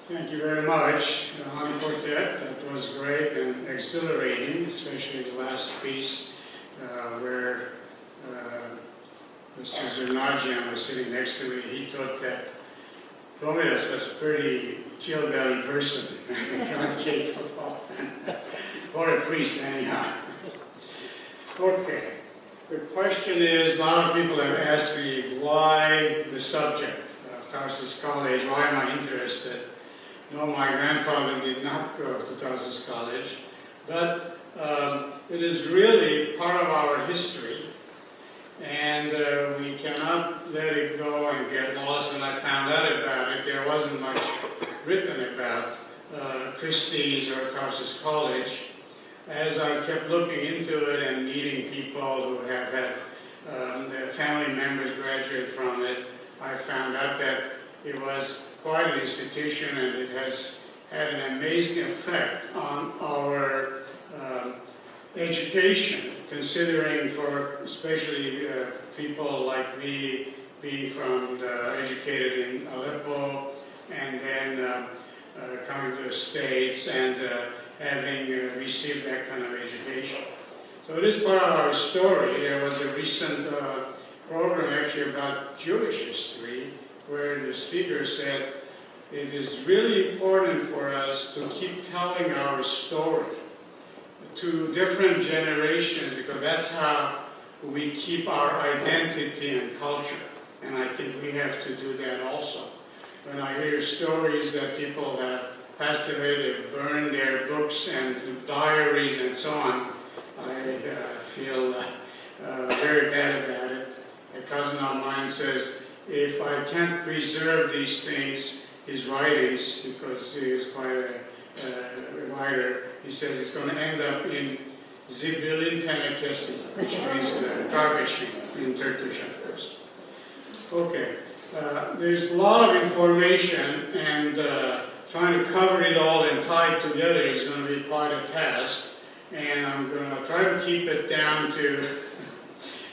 Thank you very much, Honey Quartet. That was great and exhilarating, especially the last piece where Mr. Zernajian was sitting next to me. He thought that Gomidas was a pretty chill-belly person. Not capable. Or a priest, anyhow. Okay. The question is, a lot of people have asked me why the subject of Tarsus College, why am I interested? No, my grandfather did not go to Tarsus College, but it is really part of our history, and we cannot let it go and get lost. When I found out about it, there wasn't much written about Christie's or Tarsus College. As I kept looking into it and meeting people who have had their family members graduate from it, I found out that it was quite an institution, and it has had an amazing effect on our education, considering for especially people like me being educated in Aleppo and then coming to the States and having received that kind of education. So it is part of our story. There was a recent program actually about Jewish history where the speaker said it is really important for us to keep telling our story to different generations, because that's how we keep our identity and culture. And I think we have to do that also. When I hear stories that people have passed away, they've burned their books and diaries and so on, I feel very bad about it. A cousin of mine says, if I can't preserve these things, his writings, because he is quite a writer, he says it's going to end up in Zibilin Tenekesi, which means garbage bin in Turkish, of course. Okay, there's a lot of information, and trying to cover it all and tie it together is going to be quite a task, and I'm going to try to keep it down to,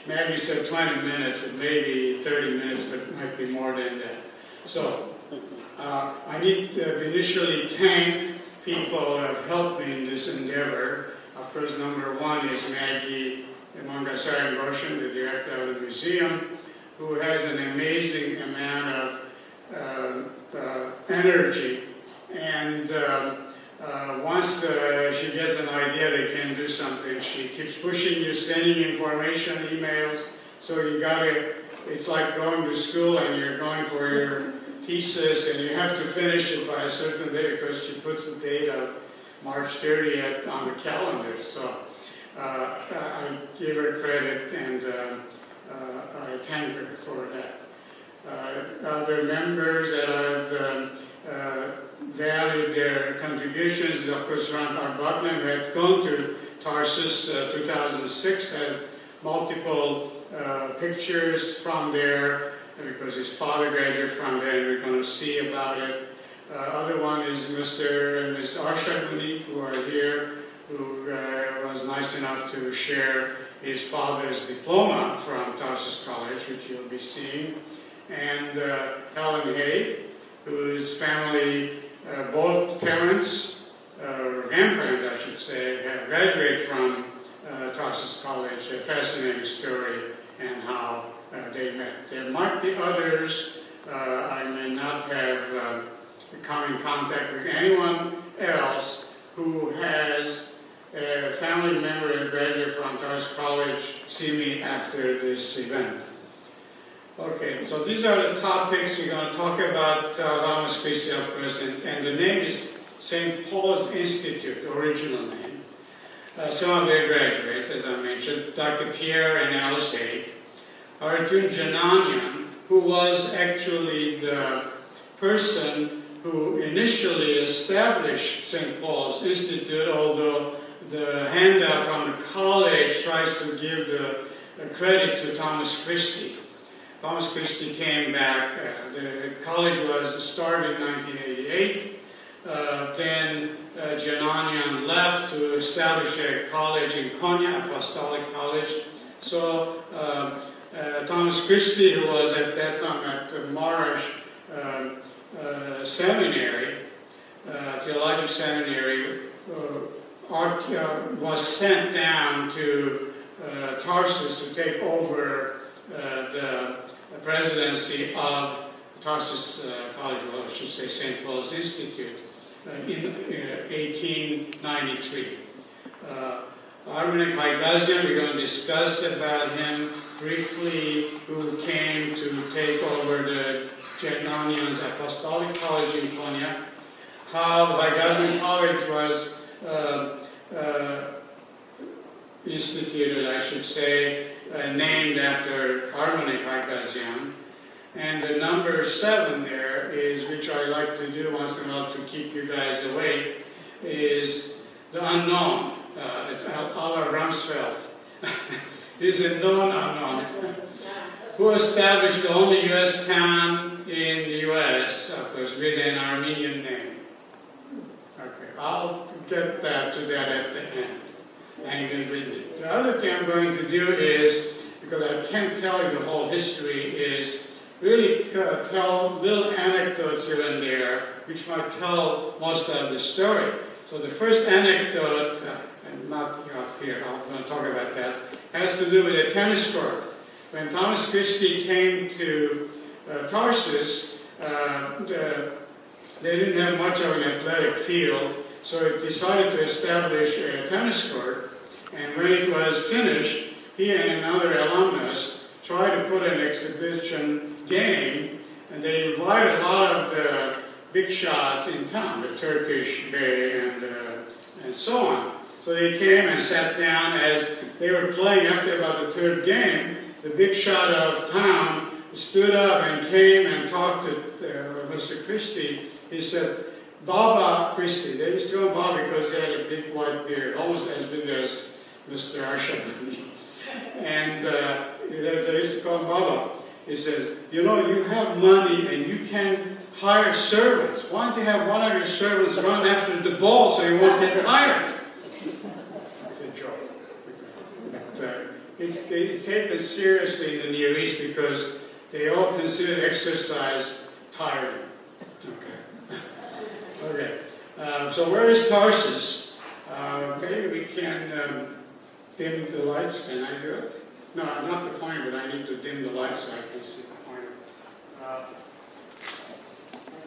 Maggie said 20 minutes, but maybe 30 minutes, but it might be more than that. So, I need to initially thank people who have helped me in this endeavor. Of course, number one is Maggie Mangasayan Goshen, the director of the museum, who has an amazing amount of energy. And once she gets an idea they can do something, she keeps pushing you, sending information, emails. So you gotta, it's like going to school and you're going for your thesis and you have to finish it by a certain day because she puts the date of March 30th on the calendar. So I give her credit and I thank her for that. Other members that I've valued their contributions, of course, Ron Butler, who had gone to Tarsus 2006, has multiple pictures from there because his father graduated from there, and we're going to see about it. Other one is Mr. and Ms. Arshaguni, who are here, who was nice enough to share his father's diploma from Tarsus College, which you'll be seeing, and Helen Haig, whose family, both parents, or grandparents I should say, have graduated from Tarsus College. A fascinating story and how they met. There might be others. I may not have come in contact with anyone else who has a family member and graduate from Tarsus College see me after this event. Okay, so these are the topics we're going to talk about. Thomas Christie, of course, and the name is St. Paul's Institute, original name. Some of their graduates, as I mentioned, Dr. Pierre and Alice Haig. Arjun Jananian, who was actually the person who initially established St. Paul's Institute, although the handout from the college tries to give the credit to Thomas Christie. Thomas Christie came back. The college was started in 1988. Then Jananian left to establish a college in Konya, Apostolic College. So Thomas Christie, who was at that time at the Marash Seminary, Theological Seminary was sent down to Tarsus to take over the presidency of Tarsus College, well, I should say St. Paul's Institute, in 1893. Ararat-Eskijian, we're going to discuss about him briefly, who came to take over the Armenians Apostolic College in Konya. How Eskijian College was instituted, I should say, named after Ararat-Eskijian. And the number 7 there is, which I like to do once in a while to keep you guys awake, is the unknown. It's Ala Rumsfeld. He's a known unknown. Who established the only U.S. town in the U.S., of course, with an Armenian name. Okay, I'll get to that at the end. Hang in with me. The other thing I'm going to do is, because I can't tell you the whole history, is really tell little anecdotes here and there, which might tell most of the story. So the first anecdote, and not up here, I'm going to talk about that, has to do with a tennis court. When Thomas Christie came to Tarsus, they didn't have much of an athletic field, so he decided to establish a tennis court. And when it was finished, he and another alumnus tried to put an exhibition game, and they invited a lot of the big shots in town, the Turkish Bey and so on. So they came and sat down as they were playing. After about the third game, the big shot of town stood up and came and talked to Mr. Christie. He said, Baba Christie. They used to call him Baba because he had a big white beard, almost as big as Mr. Arshavani. And they used to call him Baba. He says, you know, you have money and you can hire servants. Why don't you have one of your servants run after the ball so you won't get tired? That's a joke. But it's taken seriously in the Near East because they all consider exercise tiring. Okay. So where is Tarsus? Maybe we can dim the lights. Can I do it? No, not the pointer, but I need to dim the lights so I can see the pointer. I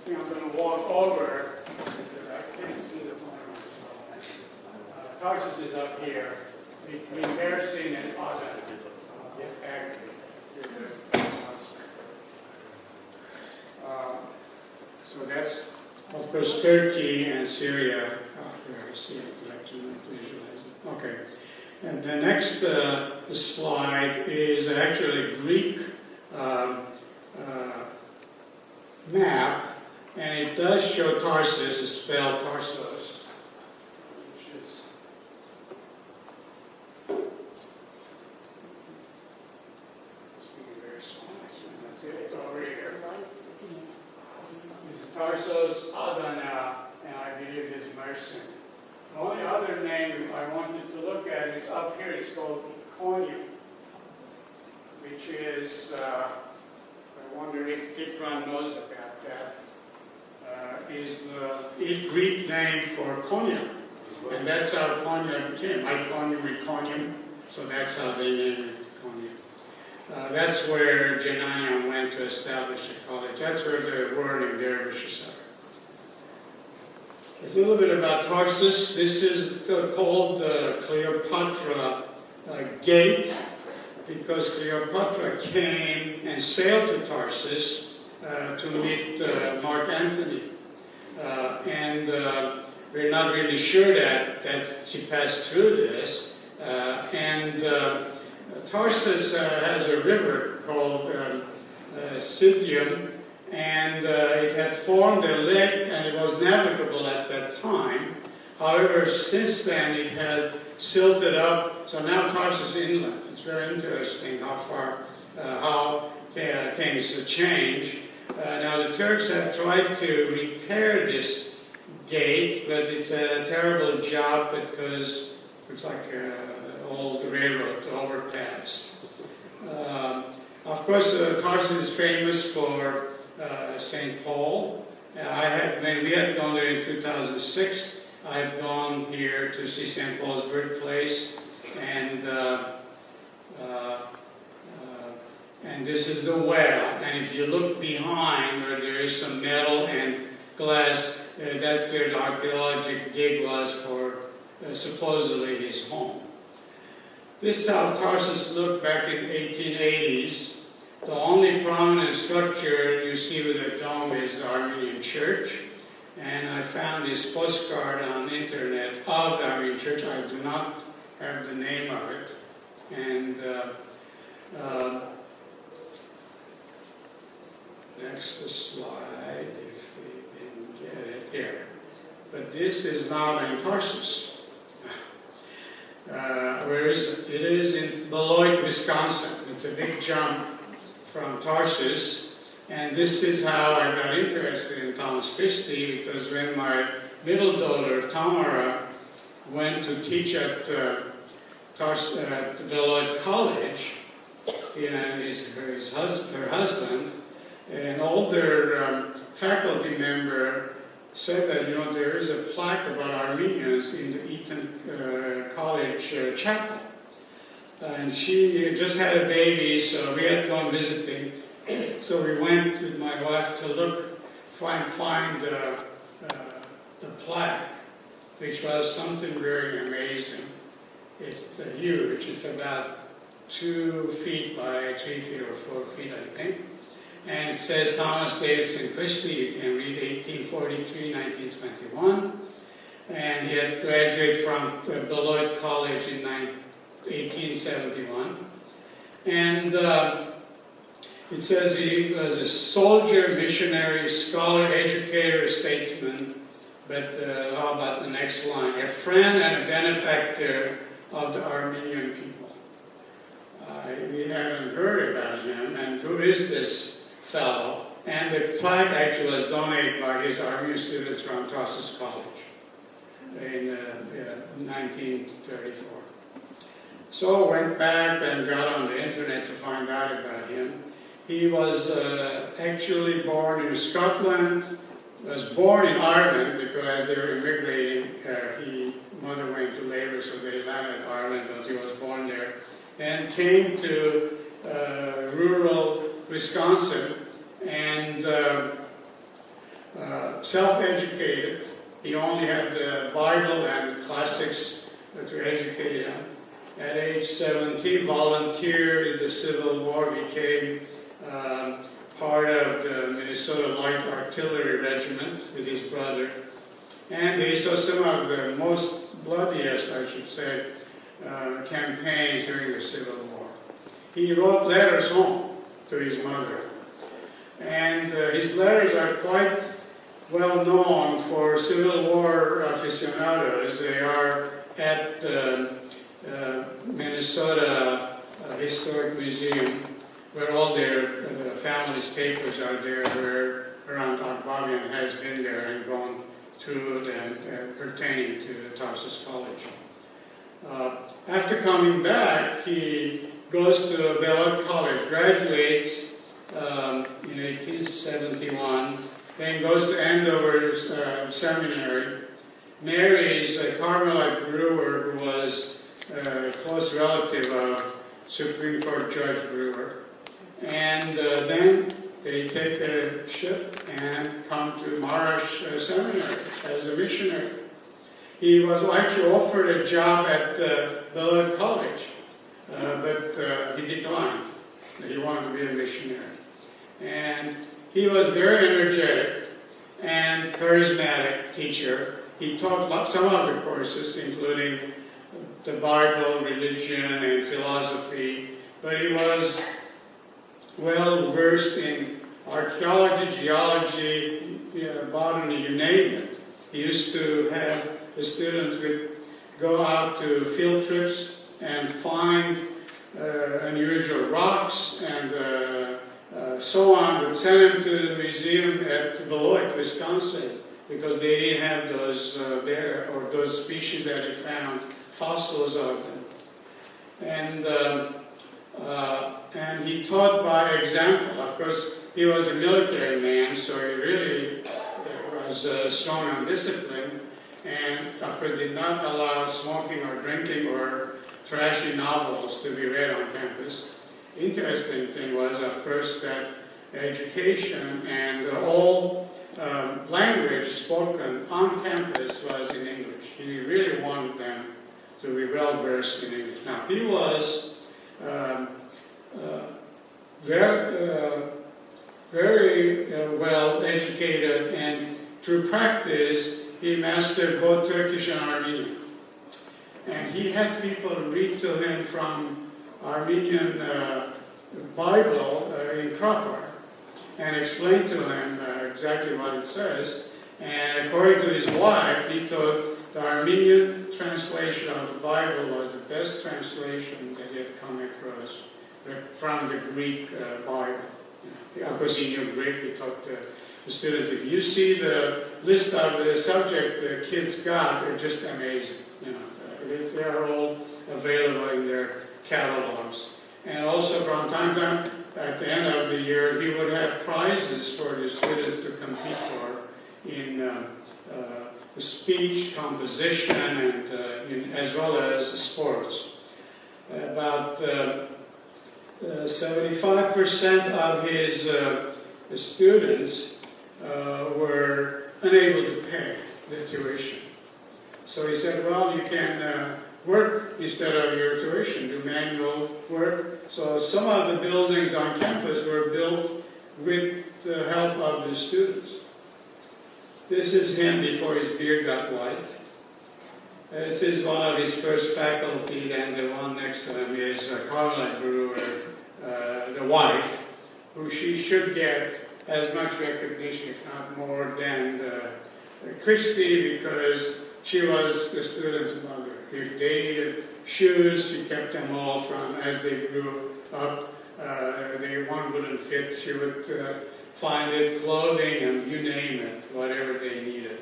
think I'm going to walk over. I can't see the pointer myself. Tarsus is up here between Mersin and Aden. Get back to the so that's, of course, Turkey and Syria. Here I see it, but I cannot visualize it. Okay. And the next slide is actually a Greek map, and it does show Tarsus, is spelled Tarsos, which is very small. It's over here. This is Tarsos, Adana, and I believe it is Mersin. The only other name I wanted to look at is up here. It's called Iconium, which is, I wonder if Kipran knows about that, is the Greek name for Konya. And that's how Konya became. Iconium, Iconium. So that's how they named it Konya. That's where Jananian went to establish a college. That's where the whirling dervishes are. A little bit about Tarsus. This is called the Cleopatra Gate because Cleopatra came and sailed to Tarsus to meet Mark Antony. And we're not really sure that she passed through this. Tarsus has a river called Sidium, and it had formed a lake and it was navigable at that time. However, since then it had silted up, so now Tarsus is inland. It's very interesting how things change. Now the Turks have tried to repair this gate, but it's a terrible job because it looks like old railroad overpass. Of course, Tarsus is famous for St. Paul, When we had gone there in 2006, I had gone here to see St. Paul's birthplace, and this is the well. And if you look behind, where there is some metal and glass, that's where the archaeological dig was for supposedly his home. This is how Tarsus looked back in 1880s. The only prominent structure you see with a dome is the Armenian church. And I found this postcard on the internet of the Armenian church. I do not have the name of it. And next slide, if we can get it here. But this is now in Tarsus. Where is it? It is in Beloit, Wisconsin. It's a big jump from Tarsus. And this is how I got interested in Thomas Christie, because when my middle daughter, Tamara, went to teach at Beloit College, her husband, an older faculty member said that, there is a plaque about Armenians in the Eton College Chapel. And she just had a baby, so we had gone visiting. So we went with my wife to find the plaque, which was something very amazing. It's huge. It's about 2 feet by 3 feet or 4 feet, I think. And it says Thomas Davidson Christie. You can read 1843, 1921. And he had graduated from Beloit College in 1871. And it says he was a soldier, missionary, scholar, educator, statesman. But how about the next line? A friend and a benefactor of the Armenian people. We haven't heard about him. And who is this fellow? And the plaque actually was donated by his Armenian students from Tarsus College in 1934. So I went back and got on the internet to find out about him. He was actually born in Scotland, was born in Ireland because as they were immigrating, mother went to labor, so they landed in Ireland until he was born there, and came to rural Wisconsin and self-educated. He only had the Bible and classics to educate him. At age 17, volunteered in the Civil War, became part of the Minnesota Light Artillery Regiment with his brother. And he saw some of the most bloodiest, I should say, campaigns during the Civil War. He wrote letters home to his mother. And his letters are quite well known for Civil War aficionados. They are at Minnesota Historic Museum, where all their family's papers are there, where Ararat-Eskijian has been there and gone through them pertaining to Tarsus College. After coming back, he goes to Beloit College, graduates in 1871, then goes to Andover Seminary, marries a Carmelite brewer who was a close relative of Supreme Court Judge Brewer. And then they take a ship and come to Marash Seminary as a missionary. He was actually offered a job at Beloit College, but he declined. He wanted to be a missionary. And he was very energetic and charismatic teacher. He taught some of the courses, including the Bible, religion, and philosophy, but he was well versed in archaeology, geology, botany, you name it. He used to have the students would go out to field trips and find unusual rocks and so on, would send them to the museum at Beloit, Wisconsin, because they didn't have those there, or those species that he found, fossils of them. And he taught by example. Of course, he was a military man, so he really was strong on discipline, and of course did not allow smoking or drinking or trashy novels to be read on campus. Interesting thing was, of course, that education and all language spoken on campus was in English. He really wanted them to be well versed in English. Now, he was very well educated, and through practice, he mastered both Turkish and Armenian. And he had people read to him from Armenian Bible in Krakow and explain to him exactly what it says. And according to his wife, he thought the Armenian translation of the Bible was the best translation that he had come across from the Greek Bible. Of course, he knew Greek. He taught the students. If you see the list of the subject the kids got, they're just amazing. They are all available in their catalogs. And also, from time to time, at the end of the year, he would have prizes for the students to compete for in speech, composition, and as well as sports. About 75% of his students were unable to pay the tuition. So he said, well, you can work instead of your tuition, do manual work. So some of the buildings on campus were built with the help of the students. This is him before his beard got white. This is one of his first faculty, and the one next to him is Carla Brewer, the wife, who she should get as much recognition, if not more, than Christie, because she was the students' mother. If they needed shoes, she kept them all from, as they grew up, one wouldn't fit, she would find it, clothing, and you name it, whatever they needed.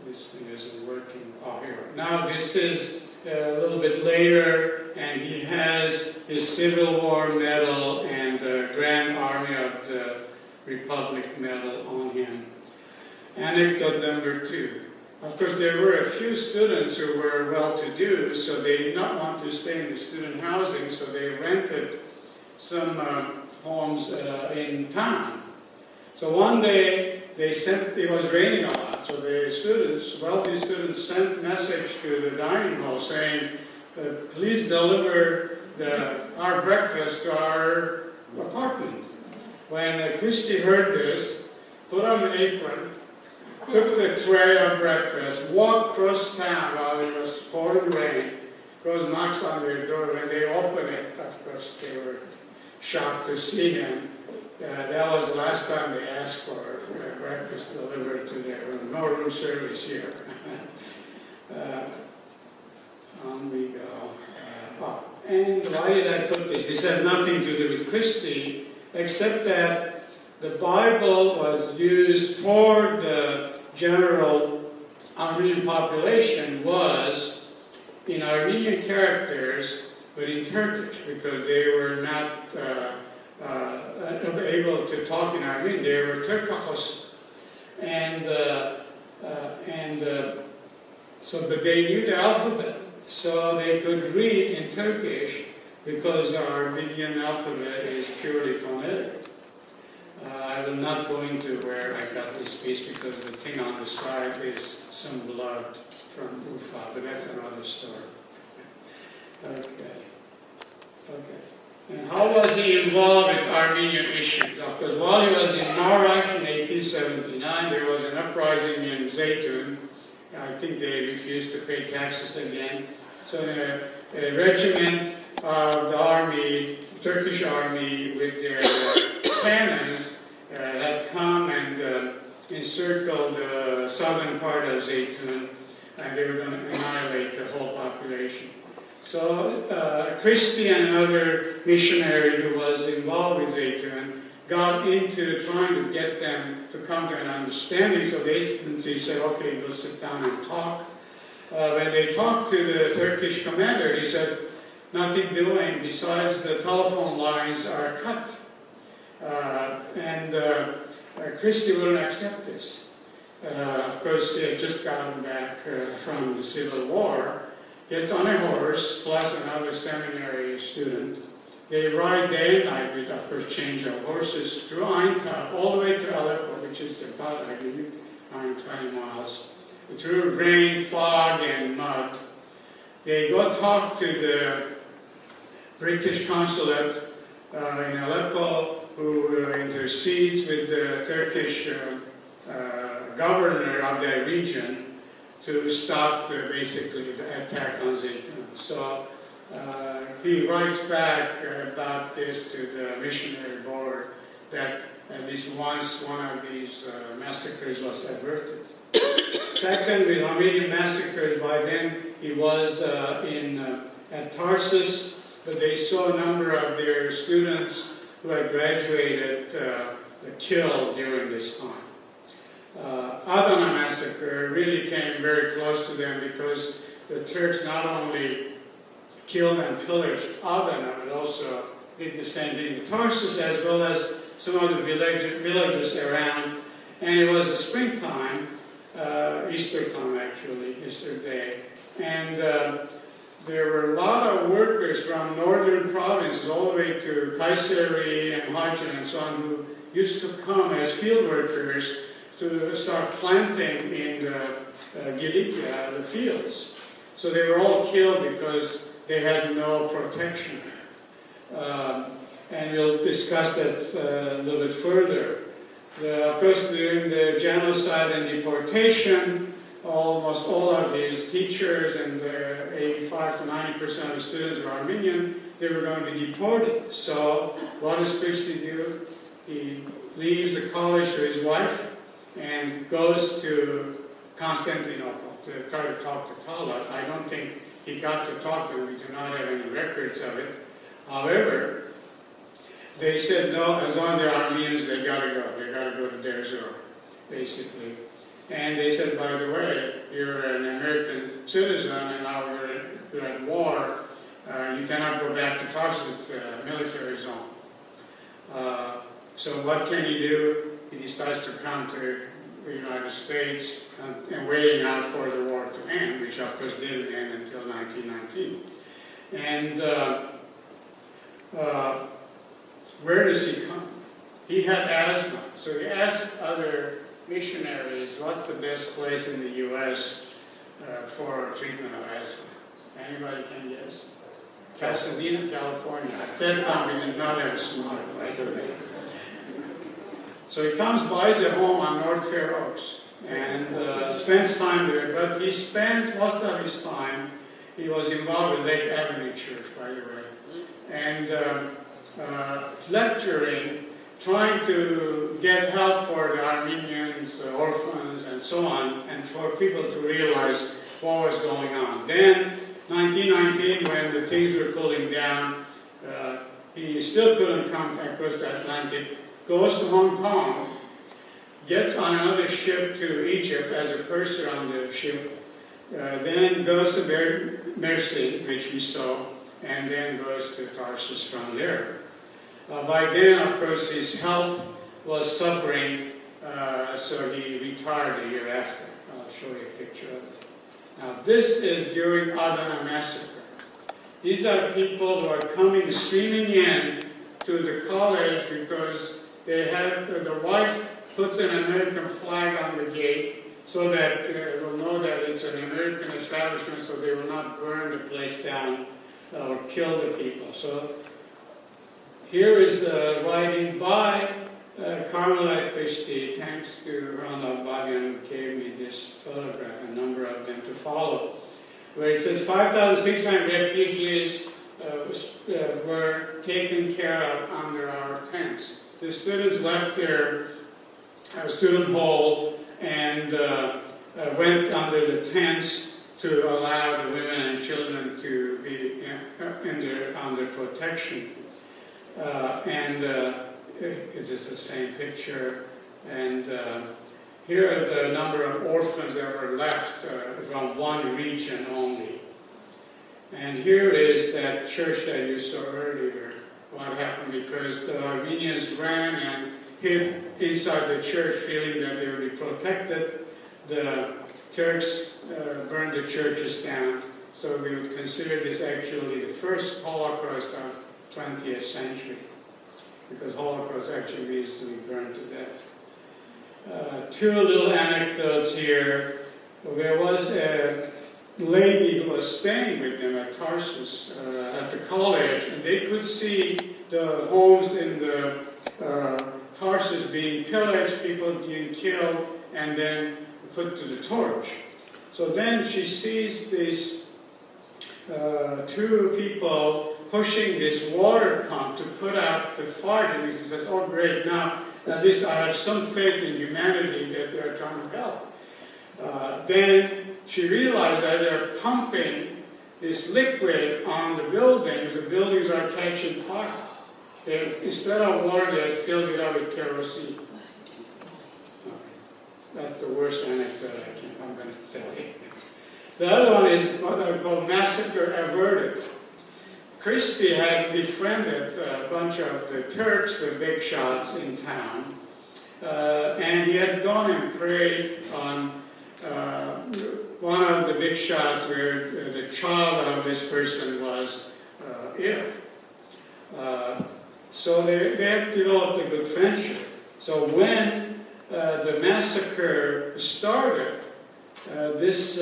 This thing isn't working. Oh, here. Now this is a little bit later, and he has his Civil War medal and the Grand Army of the Republic medal on him. Anecdote number 2. Of course, there were a few students who were well-to-do, so they did not want to stay in the student housing, so they rented some homes in town. So one day, it was raining a lot, so the students, wealthy students, sent a message to the dining hall saying, please deliver our breakfast to our apartment. When Christie heard this, put on an apron, took the tray of breakfast, walked across town while it was pouring rain, goes, knocks on their door. When they open it, of course, they were shocked to see him. That was the last time they asked for breakfast delivered to their room. No room service here. On we go. And why did I put this? This has nothing to do with Christie, except that the Bible was used for the general Armenian population was in Armenian characters, but in Turkish, because they were not able to talk in Armenian. They were Turkachos, but they knew the alphabet, so they could read in Turkish, because the Armenian alphabet is purely phonetic. I will not go into where I got this piece, because the thing on the side is some blood from Ufa, but that's another story. Okay. And how was he involved with Armenian issues? Of course, while he was in Marash in 1879, there was an uprising in Zeytun. I think they refused to pay taxes again. So a regiment of the army, Turkish army, with their cannons, had come and encircled the southern part of Zeytun, and they were going to annihilate the whole population. So Christie and another missionary who was involved with Zeytun got into trying to get them to come to an understanding. So the agency said, okay, we'll sit down and talk. When they talked to the Turkish commander, he said, nothing doing, besides the telephone lines are cut. Christie wouldn't accept this. Of course, he had just gotten back from the Civil War, gets on a horse, plus another seminary student. They ride day and night with, of course, change of horses through Aintab, all the way to Aleppo, which is about, I believe, 120 miles. Through rain, fog, and mud. They go talk to the British consulate in Aleppo, who intercedes with the Turkish governor of that region to stop basically the attack on Zeytun. So he writes back about this to the missionary board that at least once one of these massacres was averted. Second, with Armenian massacres, by then he was at Tarsus, but they saw a number of their students who had graduated killed during this time. Adana massacre really came very close to them because the Turks not only killed and pillaged Adana, but also did the same thing to Tarsus, as well as some other villages around. And it was a springtime, Easter time actually, Easter day. And there were a lot of workers from northern provinces all the way to Kayseri and Hajin and so on who used to come as field workers to start planting in Gilicia, the fields. So they were all killed because they had no protection. And we'll discuss that a little bit further. Of course, during the genocide and deportation, almost all of these teachers and 85 to 90% of the students were Armenian. They were going to be deported. So what does Christie do? He leaves the college to his wife and goes to Constantinople to try to talk to Talat. I don't think he got to talk to him. We do not have any records of it. However, they said, no, as long as they're Armenians, they got to go. They got to go to Deir Zor, basically. And they said, by the way, you're an American citizen, and now we're at war. You cannot go back to Tarsus, military zone. So what can he do? He decides to come to the United States and waiting out for the war to end, which of course didn't end until 1919. And where does he come? He had asthma, so he asked other missionaries, what's the best place in the U.S. For treatment of asthma? Anybody can guess? Pasadena, California. At that time, we did not have a smoke, by the way. So he comes, buys a home on North Fair Oaks, and spends time there. But he spent most of his time, he was involved with Lake Avenue Church, by the way, and lecturing, trying to get help for the Armenians, orphans, and so on, and for people to realize what was going on. Then, 1919, when the things were cooling down, he still couldn't come across the Atlantic, goes to Hong Kong, gets on another ship to Egypt as a purser on the ship, then goes to Mercy, which we saw, and then goes to Tarsus from there. By then, of course, his health was suffering, so he retired a year after. I'll show you a picture of it. Now, this is during Adana massacre. These are people who are coming, streaming in to the college because they had, the wife puts an American flag on the gate so that they will know that it's an American establishment, so they will not burn the place down or kill the people. So here is writing by Carmelite Christie, thanks to Ararat-Eskijian who gave me this photograph, a number of them to follow, where it says 5,600 refugees were taken care of under our tents. The students left their student hall and went under the tents to allow the women and children to be under protection. It is the same picture. And here are the number of orphans that were left from one region only. And here is that church that you saw earlier. What happened because the Armenians ran and hid inside the church, feeling that they would be protected. The Turks burned the churches down. So we would consider this actually the first Holocaust of 20th century, because Holocaust actually means to be burned to death. Two little anecdotes here. There was a lady who was staying with them at Tarsus, at the college, and they could see the homes in the Tarsus being pillaged, people being killed, and then put to the torch. So then she sees these two people pushing this water pump to put out the fire, and she says, "Oh great, now at least I have some faith in humanity that they are trying to help." Then she realized that they're pumping this liquid on the buildings are catching fire. Instead of water, they had filled it up with kerosene. Okay. That's the worst anecdote I'm going to tell you. The other one is what I call massacre averted. Christie had befriended a bunch of the Turks, the big shots in town, and he had gone and prayed on one of the big shots where the child of this person was ill. So they had developed a good friendship. So when the massacre started, this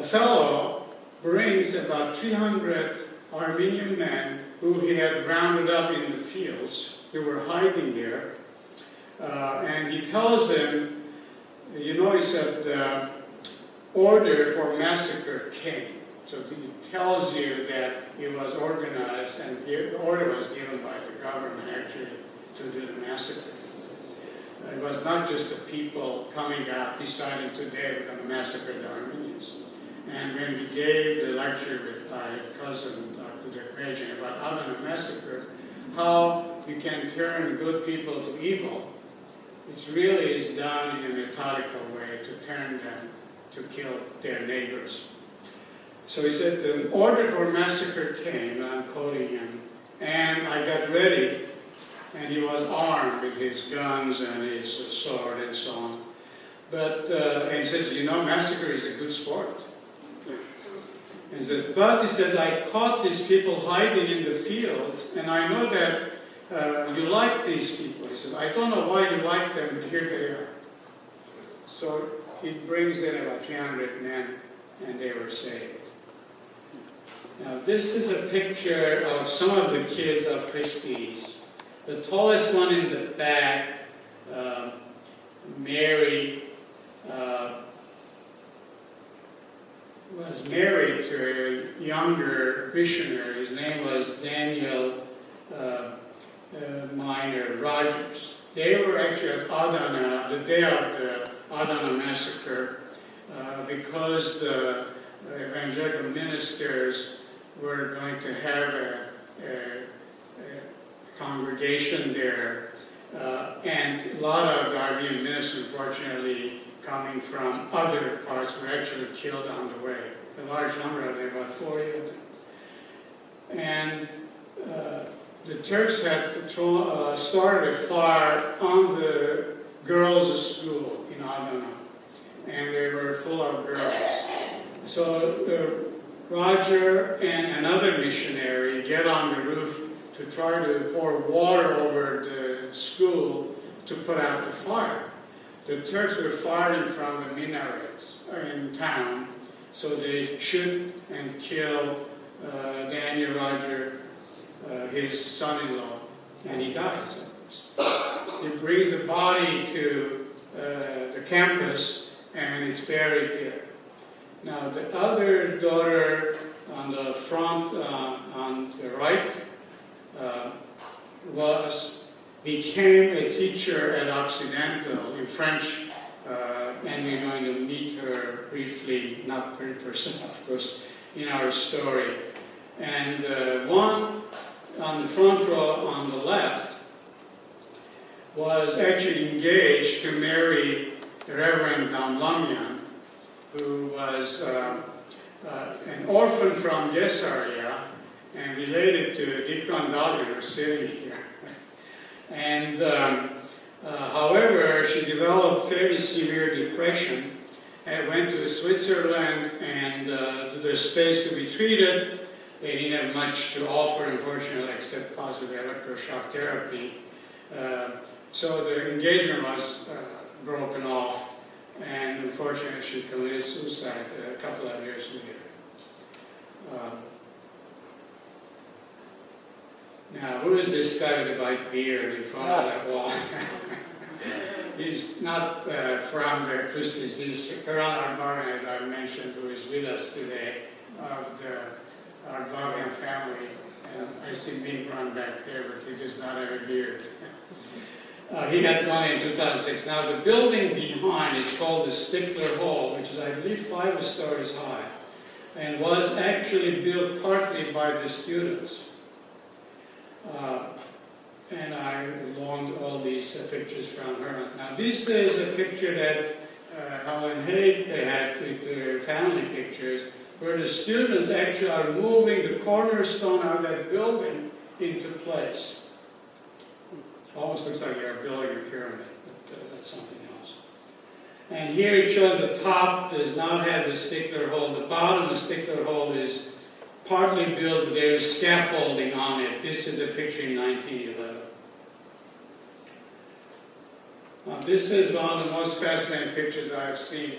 fellow brings about 300 Armenian men who he had rounded up in the fields. They were hiding there. And he tells them, he said, the order for massacre came. So he tells you that it was organized and the order was given by the government actually to do the massacre. It was not just the people coming out deciding today we're going to massacre the Armenians. And when we gave the lecture with my cousin, Dr. Ketabgian, about Adana massacre, how you can turn good people to evil, it really is done in a methodical way to turn them to kill their neighbors. So he said, the order for massacre came, I'm quoting him, and I got ready, and he was armed with his guns and his sword and so on. But, and he says, massacre is a good sport. And he says, but he says, I caught these people hiding in the fields, and I know that you like these people. He says, I don't know why you like them, but here they are. So he brings in about 300 men, and they were saved. Now, this is a picture of some of the kids of Christie's. The tallest one in the back, Mary, was married to a younger missionary. His name was Daniel Minor Rogers. They were actually at Adana, the day of the Adana massacre, because the evangelical ministers were going to have a congregation there, and a lot of the Armenian ministers, unfortunately, coming from other parts, were actually killed on the way. A large number of them, about 40 of them. And the Turks had started a fire on the girls' school in Adana, and they were full of girls. So Roger and another missionary get on the roof to try to pour water over the school to put out the fire. The Turks were firing from the minarets in town, so they shoot and kill Daniel Roger, his son-in-law, and he dies. He brings the body to the campus, and it's buried there. Now, the other daughter on the front, on the right, became a teacher at Occidental in French, and we're going to meet her briefly, not in person, of course, in our story. And one on the front row on the left was actually engaged to marry the Reverend Damlamian, who was an orphan from Gesaria and related to Dikran Dalgan, who's sitting here. And however, she developed very severe depression and went to Switzerland and to the States to be treated. They didn't have much to offer, unfortunately, except possibly electroshock therapy. So the engagement was broken off, and unfortunately she committed suicide a couple of years later. Now, who is this guy with the white beard in front of that wall? He's not from the Christies. He's Ararat-Eskijian, as I mentioned, who is with us today, of the Ketabgian family. And I see me run back there, but he does not have a beard. He had gone in 2006. Now, the building behind is called the Stickler Hall, which is, I believe, 5 stories high, and was actually built partly by the students. And I loaned all these pictures from her. Now, this is a picture that Helen Haig had with her family pictures, where the students actually are moving the cornerstone of that building into place. Almost looks like they're building a pyramid, but that's something else. And here it shows the top does not have the Stickler Hall. The bottom of the Stickler Hall is partly built, but there is scaffolding on it. This is a picture in 1911. Now, this is one of the most fascinating pictures I've seen.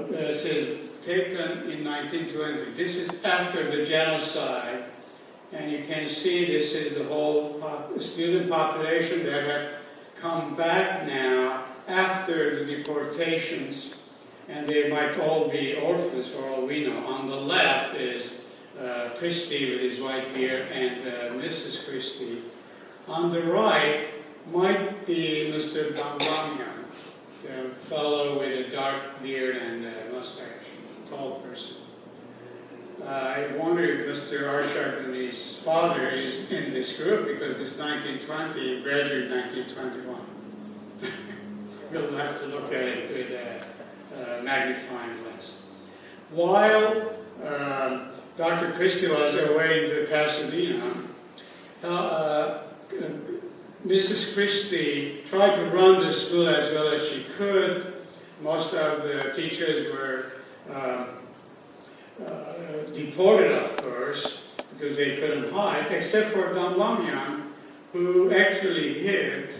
This is taken in 1920. This is after the genocide. And you can see this is the whole student population that had come back now after the deportations. And they might all be orphans for all we know. On the left is Christie with his white beard and Mrs. Christie. On the right might be Mr. Ketabgian, the fellow with a dark beard and mustache, tall person. I wonder if Mr. Ketabgian's father is in this group, because this 1920, he graduated 1921. We'll have to look at it with a magnifying glass. While Dr. Christie was away in Pasadena, Mrs. Christie tried to run the school as well as she could. Most of the teachers were deported, of course, because they couldn't hide, except for Ketabgian, who actually hid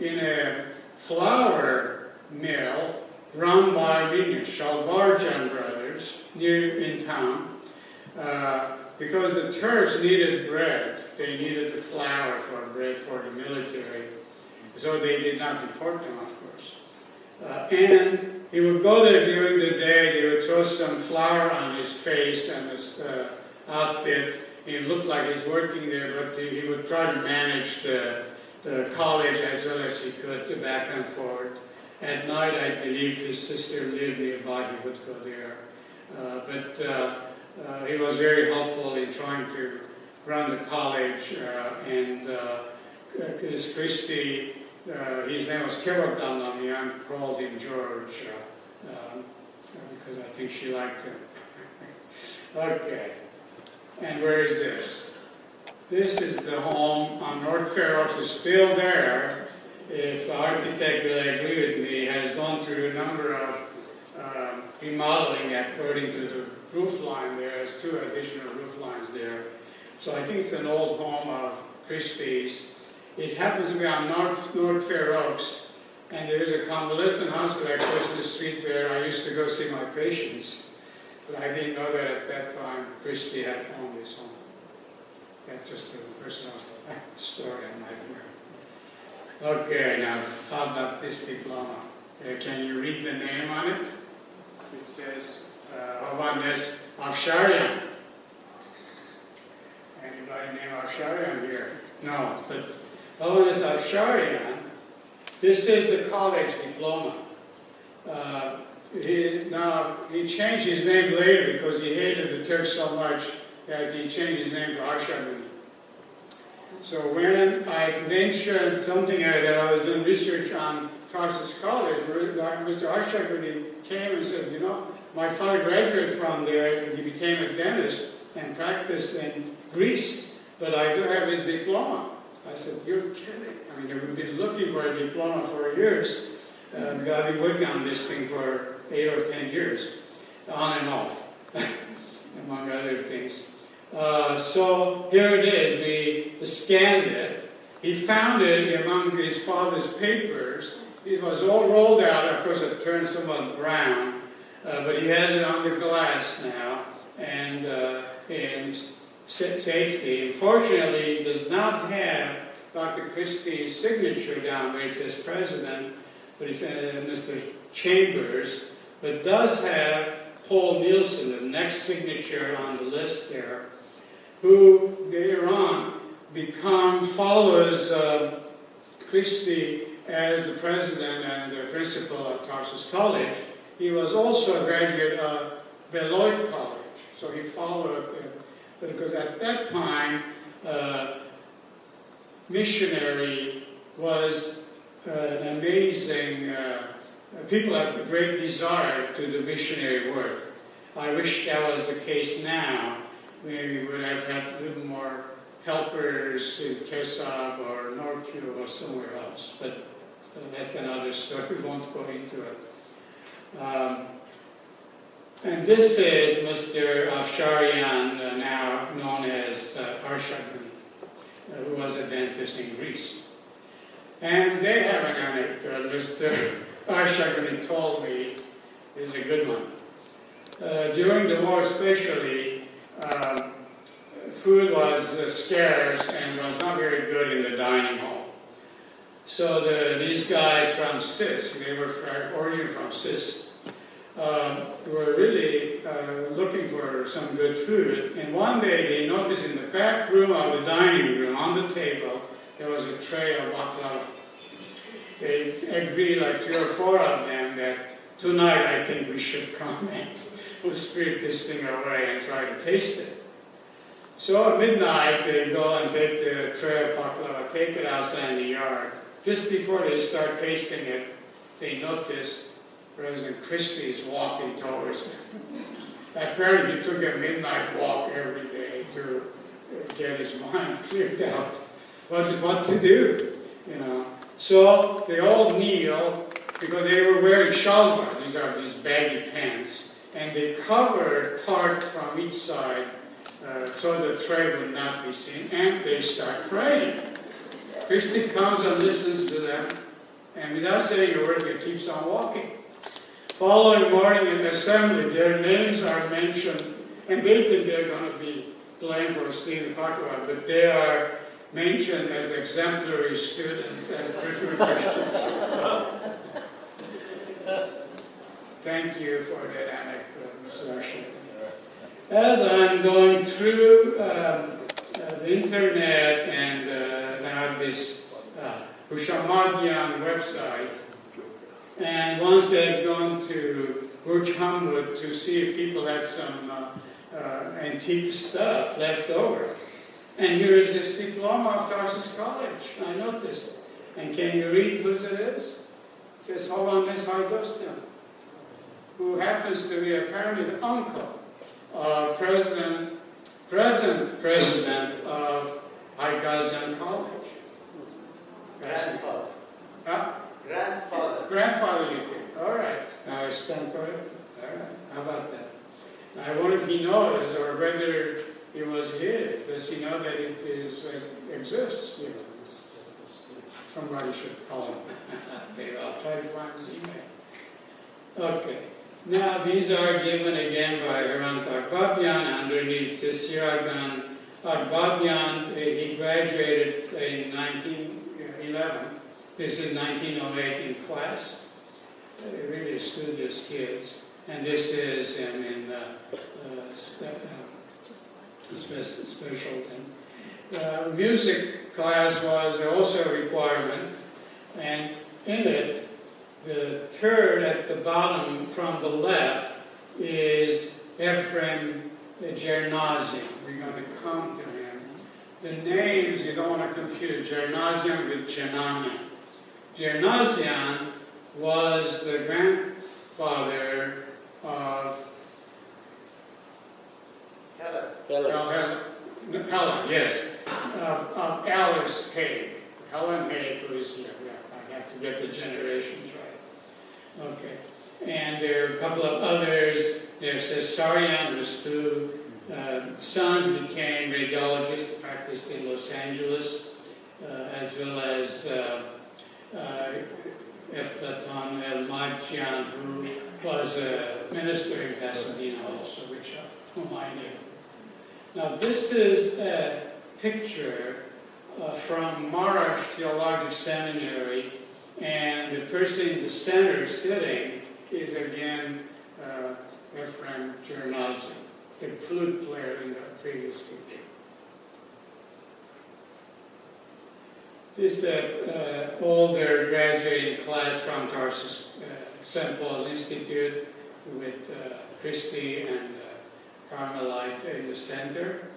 in a flour mill run by Armenians, Shalvarjan brothers, near in town, because the Turks needed bread. They needed the flour for bread for the military, so they did not deport them, of course. And he would go there during the day. They would throw some flour on his face and his outfit. He looked like he's working there, but he would try to manage the college as well as he could, to back and forth. At night, I believe his sister lived nearby. He would go there. But he was very helpful in trying to run the college. And Christie, his name was Ketabgian, called him George, because I think she liked him. Okay. And where is this? This is the home on North Fair Oaks. It's still there. If the architect will agree with me, has gone through a number of remodeling according to the roof line there. There's 2 additional roof lines there. So I think it's an old home of Christie's. It happens to be on North Fair Oaks, and there is a convalescent hospital across the street where I used to go see my patients. But I didn't know that at that time Christie had owned this home. That's just a personal story I might learn. Okay, now how about this diploma? Can you read the name on it? It says Hovannes Afsharian. Anybody named Afsharian here? No, but Hovannes Afsharian, this is the college diploma. He changed his name later because he hated the Turks so much that he changed his name to Arshavuni. So when I mentioned something that I was doing research on Tarsus College, Mr. Arshavuni came and said, you know, my father graduated from there and he became a dentist and practiced in Greece, but I do have his diploma. I said, you're kidding. I mean, we've been looking for a diploma for years. I've been working on this thing for 8 or 10 years, on and off, among other things. So here it is. We scanned it. He found it among his father's papers. It was all rolled out. Of course, it turned somewhat brown, but he has it on the glass now, and in safety. Unfortunately, it does not have Dr. Christie's signature down where it says President, but it's Mr. Chambers, but does have Paul Nielsen, the next signature on the list there, who later on follows Christie as the president and the principal of Tarsus College. He was also a graduate of Beloit College, so he followed because at that time, missionary was an amazing, people had a great desire to do missionary work. I wish that was the case now. Maybe we would have had a little more helpers in Kesab or Norcu or somewhere else, but that's another story. We won't go into it. And this is Mr. Afsharian, now known as Arshaguni, who was a dentist in Greece. And they have an anecdote, Mr. Arshaguni told me, is a good one. During the war especially, food was scarce and was not very good in the dining hall. So these guys from CIS, they were originally from CIS, were really looking for some good food. And one day they noticed in the back room of the dining room, on the table, there was a tray of baklava. They agreed, like 3 or 4 of them, that tonight I think we should come and we'll spirit this thing away and try to taste it. So at midnight they go and take the tray of baklava, take it outside in the yard. Just before they start tasting it, they notice President Christie is walking towards them. Apparently he took a midnight walk every day to get his mind cleared out. What to do, you know. So they all kneel because they were wearing shalwar. These are these baggy pants. And they covered part from each side so the tray would not be seen. And they start praying. Christie comes and listens to them. And without saying a word, he keeps on walking. Following morning in assembly, their names are mentioned. And they think they're going to be blamed for stealing baklava. But they are mentioned as exemplary students and Christians. Thank you for that anecdote, Mr. Ashton. As I'm going through the internet and now this Ketabgian website, and once they've gone to Burj Hamud to see if people had some antique stuff left over. And here is this diploma of Tarsus College, I noticed. And can you read whose it is? It says Hovannes Haydosyan, who happens to be apparently the uncle of present president of Eskijian College. Grandfather. Huh? Grandfather. Grandfather, you think? All right. Now I stand corrected. All right. How about that? I wonder if he knows or whether it was his. Does he know that it exists? You know, somebody should call him. Maybe I'll try to find his email. Okay. Now these are given again by Ararat-Eskijian. Underneath says Shiragan Eskijian. He graduated in 1911. This is 1908 in class. Really studious kids. And this is him in special thing. Music class was also a requirement, and in it, the third at the bottom from the left is Ephraim Jernazian. We're going to come to him. The names you don't want to confuse Jernazian with Jenanian. Jernazian was the grandfather of Helen, yes. of Alice Haig. Helen Haig, who is here. Yeah, I have to get the generations right. Okay. And there are a couple of others. There's Cesarian, whose two sons became radiologists, practiced in Los Angeles, as well as Eflaton El-Majjan, who was a minister in Pasadena also, whom I knew. Now this is a picture from Marash Theological Seminary, and the person in the center sitting is again Ephraim Jernazi, the flute player in the previous picture. This is the older graduating class from Tarsus, St. Paul's Institute, with Christie and Carmelite in the center.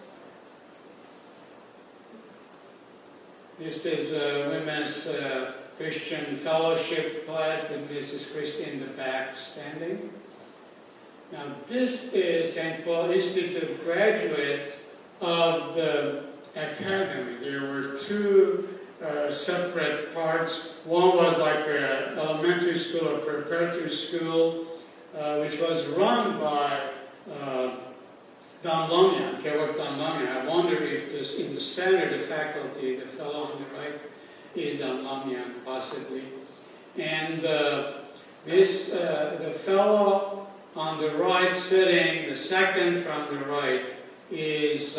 This is the Women's Christian Fellowship class with Mrs. Christie in the back standing. Now this is St. Paul Institute graduate of the academy. There were two separate parts. One was like an elementary school or preparatory school, which was run by Damlamian, Kevork Damlamian. I wonder if this, in the center, the faculty, the fellow on the right, is Damlamian, possibly. And the fellow on the right sitting, the second from the right, is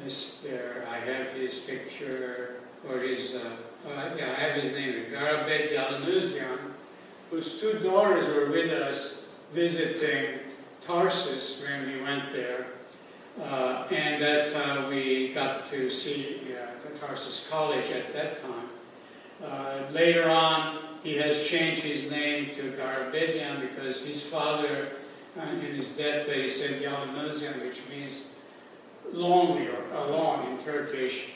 Mr. I have his picture, or his, I have his name, Ararat-Eskijian, whose two daughters were with us visiting Tarsus when we went there. And that's how we got to see the Tarsus College at that time. Later on, he has changed his name to Ararat-Eskijian because his father, in his deathbed, said Yalnuzyan, which means lonely or alone in Turkish,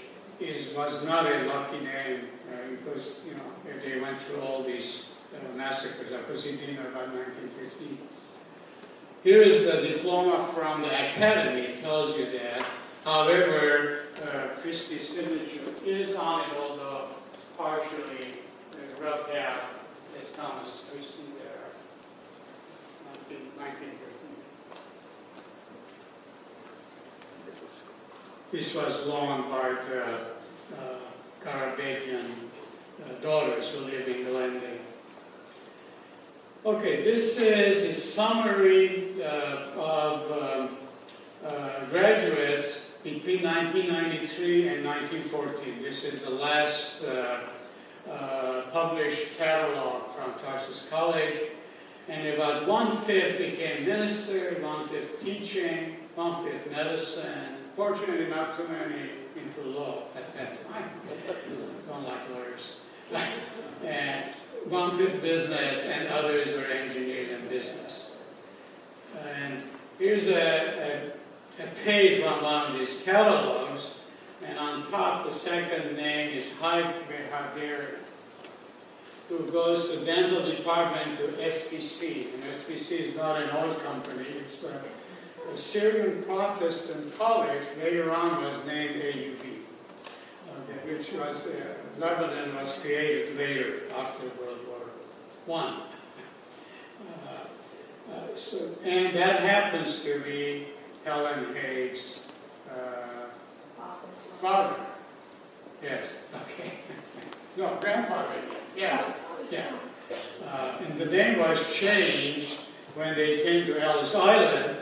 was not a lucky name because they went through all these massacres. Aposidina about 1915. Here is the diploma from the academy. It tells you that. However, Christie's signature is on it, although partially rubbed out. It says Thomas Christie there, 1913. This was loaned by the Ararat-Eskijian daughters who live in Glendale. Okay, this is a summary of graduates between 1993 and 1914. This is the last published catalog from Tarsus College. And about 1/5 became minister, 1/5 teaching, 1/5 medicine. Fortunately, not too many into law at that time. Don't like lawyers. And 1/5 business, and others were engineers and business. And here's a page from one of these catalogs, and on top the second name is Haig Behaderi, who goes to dental department to SPC. And SPC is not an old company, it's a Syrian Protestant college, later on was named AUB, which was, Lebanon was created later after World War I. And that happens to be Helen Haig's father. Yes, okay. No, grandfather, yes. Yeah. And the name was changed when they came to Ellis Island.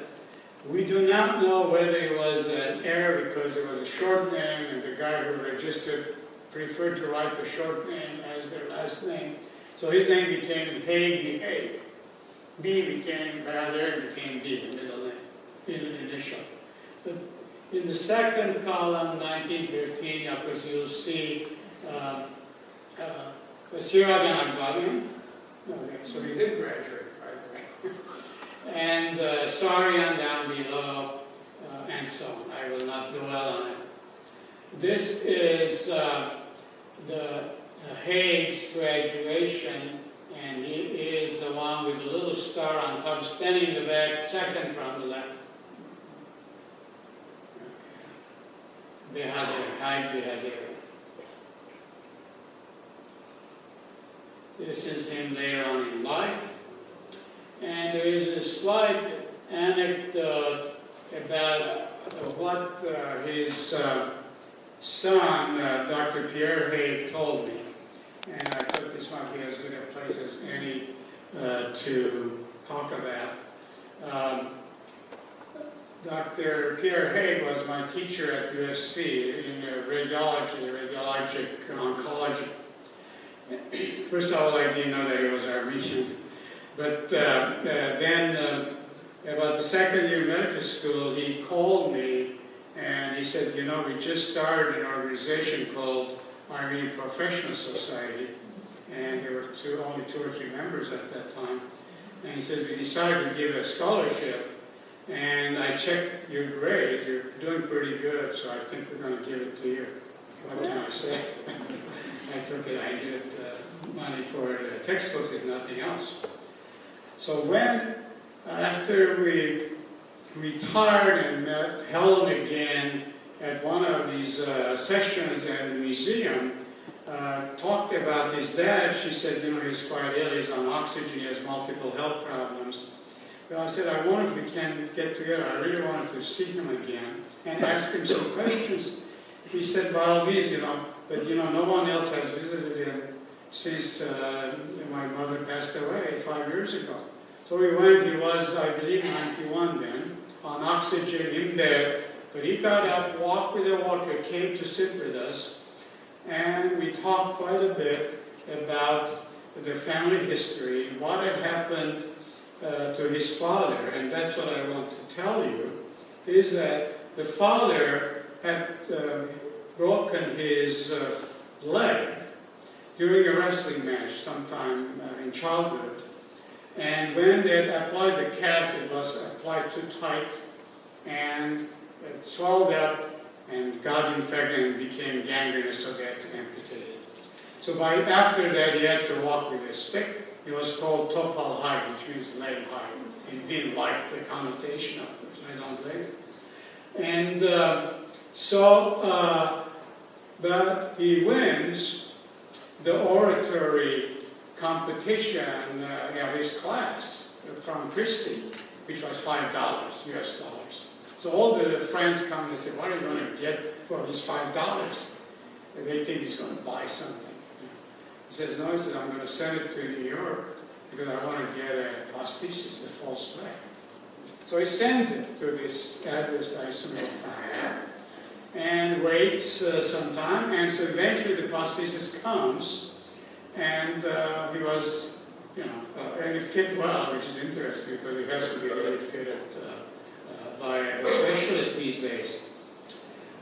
We do not know whether it was an error because it was a short name and the guy who registered preferred to write the short name as their last name. So his name became Haig. B became Behaderi, became B, the middle name, initial. But in the second column, 1913, of course, you'll see Siragan Akbarian. Okay, so he did graduate, by the way. And Sarian down below, and so on. I will not dwell on it. This is the Haig's graduation, and he is the one with the little star on top, standing in the back, second from the left. Behader. This is him later on in life. And there is a slight anecdote about what his son, Dr. Pierre Hay, told me. And I thought this might be as good a place as any to talk about. Dr. Pierre Hay was my teacher at USC in radiologic oncology. First of all, I didn't know that he was Armenian. But then, about the second year of medical school, he called me and he said, you know, we just started an organization called Armenian Professional Society, and there were only 2 or 3 members at that time. And he said, we decided to give a scholarship, and I checked your grades, you're doing pretty good, so I think we're going to give it to you. What can I say? I took it, I needed money for textbooks, if nothing else. So when, after we retired and met Helen again at one of these sessions at the museum, talked about his dad, she said, you know, he's quite ill, he's on oxygen, he has multiple health problems. But I said, I wonder if we can get together. I really wanted to see him again and ask him some questions. He said, by all means, you know, but you know, no one else has visited him since my mother passed away 5 years ago. So we went, he was, I believe, 91 then, on oxygen in bed, but he got up, walked with a walker, came to sit with us, and we talked quite a bit about the family history, what had happened to his father, and that's what I want to tell you, is that the father had broken his leg during a wrestling match sometime in childhood. And when they had applied the cast, it was applied too tight, and it swelled up and got infected and became gangrenous, so they had to amputate it. So after that, he had to walk with a stick. It was called topal high, which means leg high. He didn't like the connotation of it, I don't blame it. And but he wins the oratory competition of his class from Christie, which was $5 US dollars. So all the friends come and say, what are you going to get for these $5? And they think he's going to buy something. He says, no, he says, I'm going to send it to New York because I want to get a prosthesis, a false leg. So he sends it to this address I assume he'll find, and waits some time, and so eventually the prosthesis comes, and he was, you know, and it fit well, which is interesting because it has to be really fitted by a specialist these days.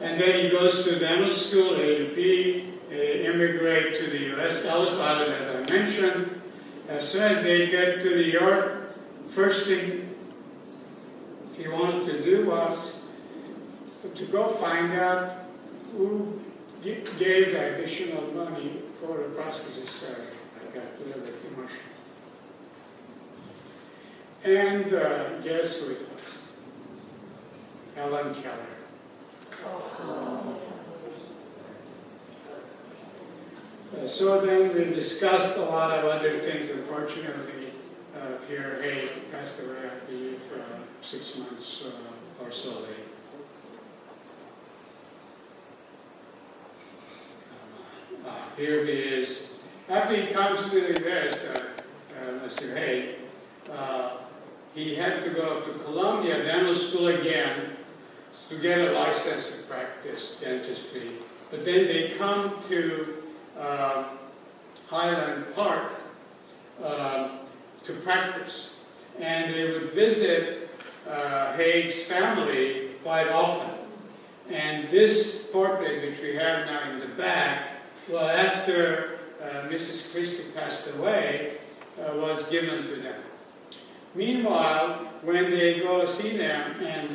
And then he goes to dental school, AUP, immigrate to the U.S., Ellis Island, as I mentioned. As soon as they get to New York, first thing he wanted to do was to go find out who gave the additional money for the prosthesis surgery. I got a little bit emotional. And guess who it was? Helen Keller. So then we discussed a lot of other things. Unfortunately, Pierre Hay passed away, I believe, 6 months or so later. Here he is. After he comes to the U.S., Mr. Hay, he had to go to Columbia Dental School again to get a license to practice dentistry. But then they come to Highland Park to practice. And they would visit Haig's family quite often. And this portrait, which we have now in the back, well, after Mrs. Christie passed away, was given to them. Meanwhile, when they go see them, and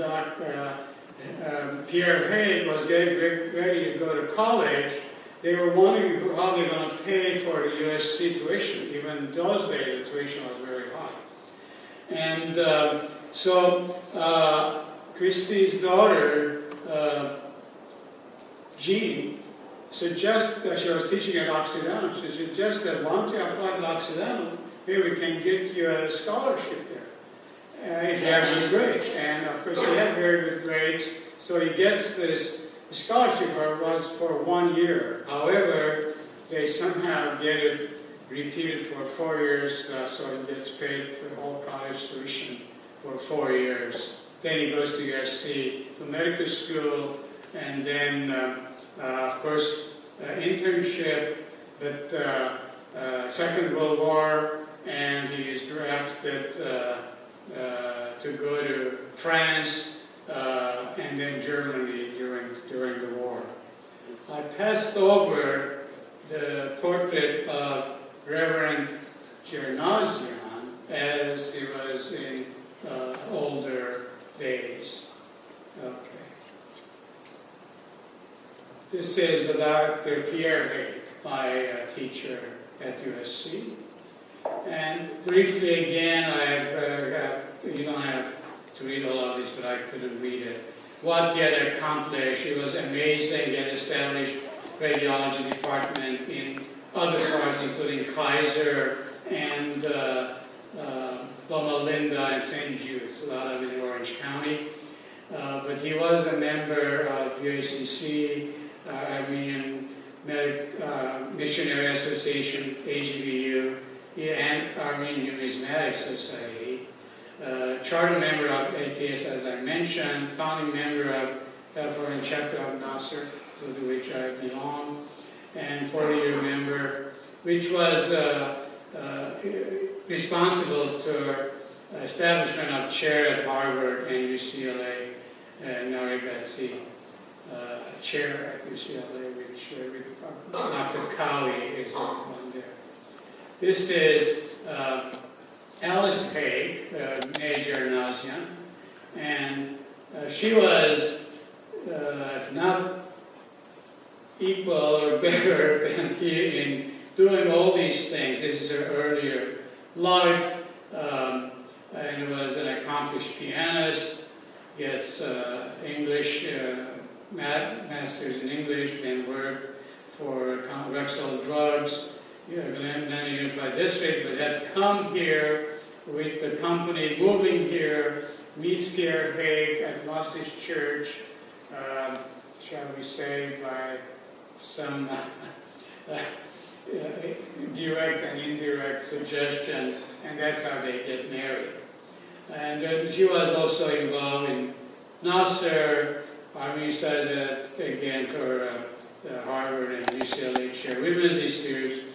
Pierre Hay was getting ready to go to college, they were wondering how they were going to pay for the USC tuition. Even in those days, the tuition was very high. And so Christie's daughter Jean suggested that she was teaching at Occidental. She suggested, why don't you apply to Occidental? Maybe we can get you a scholarship there if you have good grades. And of course, he had very good grades, so he gets this scholarship for 1 year. However, they somehow get it repeated for 4 years, so he gets paid the whole college tuition for 4 years. Then he goes to USC, to medical school, and then, of course, internship, but Second World War, and he is drafted to go to France and then Germany during the war. I passed over the portrait of Reverend Ketabgian as he was in older days. Okay. This is Dr. Pierre Hague, my teacher at USC. And briefly again, you don't have to read all of this, but I couldn't read it. What he had accomplished, it was amazing. He had established radiology department in other parts, including Kaiser and Loma Linda and St. Jude's, a lot of it in Orange County. But he was a member of UACC, Armenian Missionary Association, AGBU, and Armenian Numismatic Society. Charter member of ATS, as I mentioned, founding member of California chapter of Nasser, to which I belong, and 40-year member, which was responsible to establishment of chair at Harvard and UCLA, Narragansett chair at UCLA, which Dr. Cowie is one there. This is Alice Hague, Major Nazian, and she was, if not equal or better than he in doing all these things. This is her earlier life, and was an accomplished pianist, gets English, master's in English, then worked for Rexall Drugs, Atlanta Unified District, but had come here with the company, moving here, meets Pierre Hague at Mosses Church, shall we say, by some direct and indirect suggestion, and that's how they get married. And she was also involved in Nasser. Armenian says that again for the Harvard and UCLA chair women's issues.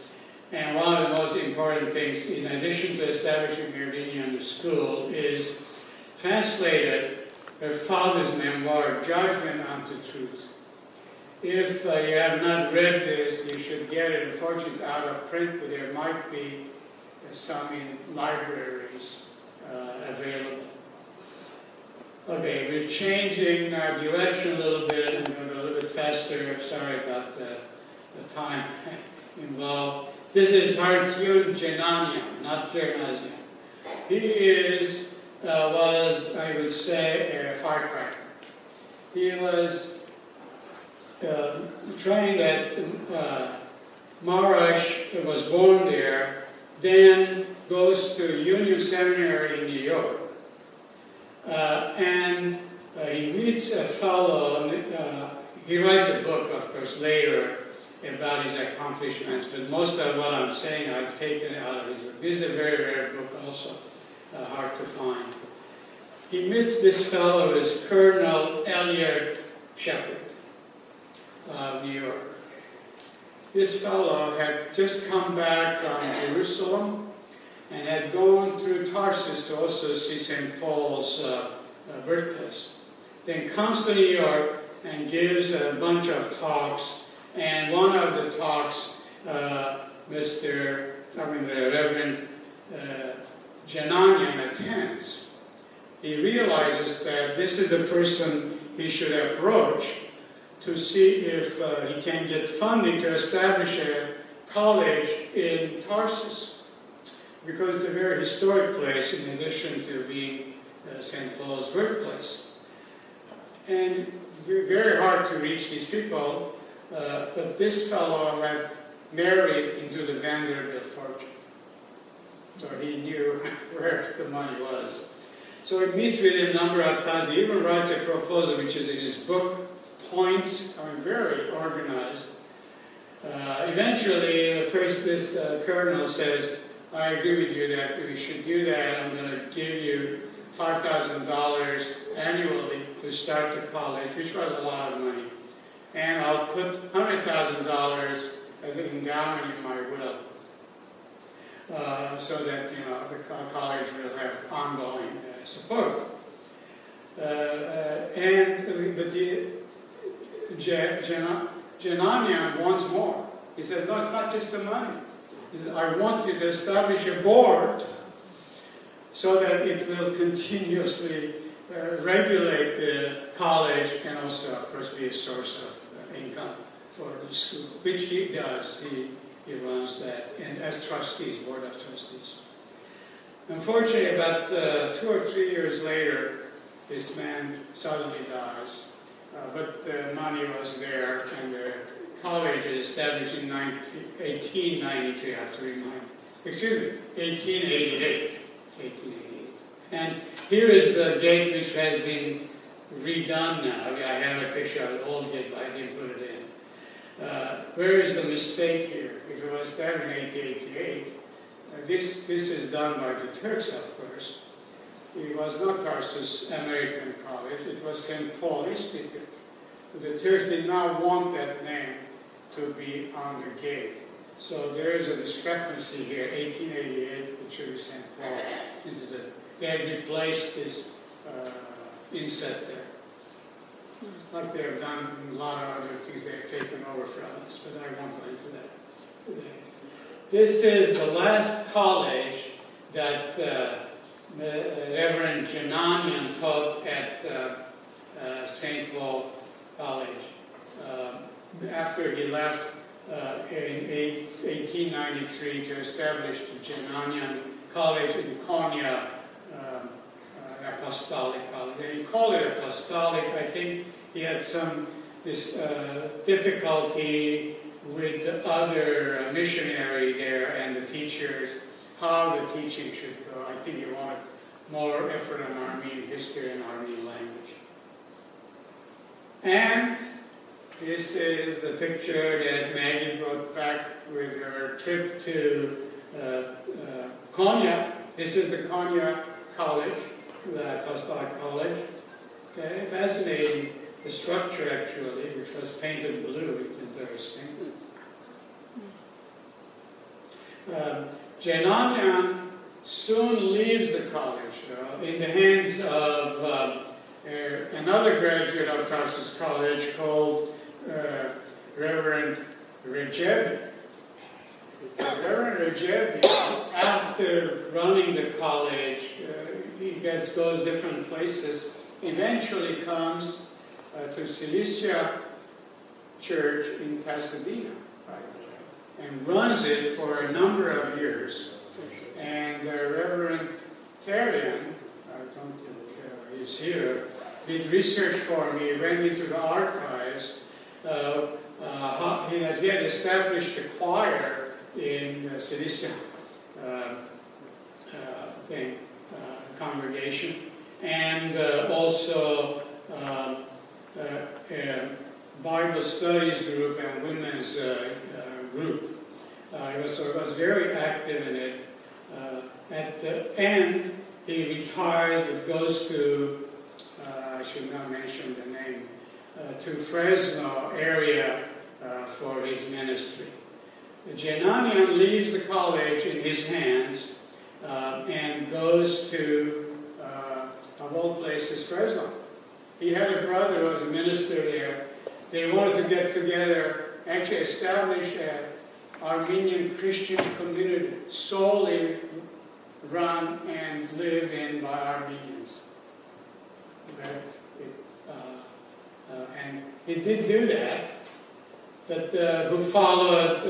And one of the most important things, in addition to establishing Armenian school, is translated her father's memoir, Judgment unto Truth. If you have not read this, you should get it. Unfortunately, it's out of print, but there might be some in libraries available. Okay, we're changing our direction a little bit. I'm going to go a little bit faster. Sorry about the time involved. This is Ararat-Eskijian, not Jernazian. He was, I would say, a firecracker. He was trained at Marash, was born there, then goes to Union Seminary in New York. And he meets a fellow, he writes a book, of course, later about his accomplishments, but most of what I'm saying I've taken out of his book. This is a very rare book also, hard to find. He meets this fellow who is Colonel Elliot Shepherd of New York. This fellow had just come back from Jerusalem and had gone through Tarsus to also see St. Paul's birthplace. Then comes to New York and gives a bunch of talks, and one of the talks, the Reverend Jananian attends. He realizes that this is the person he should approach to see if he can get funding to establish a college in Tarsus, because it's a very historic place in addition to being St. Paul's birthplace. And very hard to reach these people. but this fellow had married into the Vanderbilt fortune. So he knew where the money was. So he meets with him a number of times. He even writes a proposal, which is in his book, Points. I mean, very organized. Eventually, this colonel says, I agree with you that we should do that. I'm going to give you $5,000 annually to start the college, which was a lot of money. And I'll put $100,000 as an endowment in my will, so that the college will have ongoing support. But Jananian wants more. He says, no, it's not just the money. He says, I want you to establish a board so that it will continuously regulate the college and also, of course, be a source of income for the school, which he does. He runs that, and as trustees, board of trustees. Unfortunately, about 2 or 3 years later, this man suddenly dies. But the money was there, and the college is established in 1893, I have to remind. 1888. And here is the gate which has been redone now. I have a picture of the old gate, but I didn't put it in. Where is the mistake here? If it was established in 1888, this is done by the Turks, of course. It was not Tarsus American College, it was St. Paul Institute. The Turks did not want that name to be on the gate. So there is a discrepancy here, 1888, it should be St. Paul Institute. They had replaced this inset there. Like they have done a lot of other things they have taken over from us, but I won't go into that today. This is the last college that Reverend Jananian taught at St. Paul College. After he left in 1893 to establish the Jananian College in Konya, Apostolic College. And he called it Apostolic. I think he had some difficulty with the other missionary there and the teachers, how the teaching should go. I think he wanted more effort on Armenian history and Armenian language. And this is the picture that Maggie brought back with her trip to Konya. This is the Konya College, the Apostolic College. Okay, fascinating. The structure, actually, which was painted blue, it's interesting. Jananian soon leaves the college in the hands of another graduate of Tarsus College called Reverend Regebian. Reverend Regebian, after running the college, he goes different places, eventually comes to Cilicia Church in Pasadena, by the way, and runs it for a number of years. And Reverend Tarian, I don't think he's here, did research for me, went into the archives. He had established a choir in Cilicia congregation, and also a Bible studies group and women's group. He was very active in it. At the end, he retires but goes to, I should not mention the name, to Fresno area for his ministry. Jananian leaves the college in his hands and goes to, of all places, Fresno. He had a brother who was a minister there. They wanted to get together, actually establish an Armenian Christian community solely run and lived in by Armenians. And he did do that, but who followed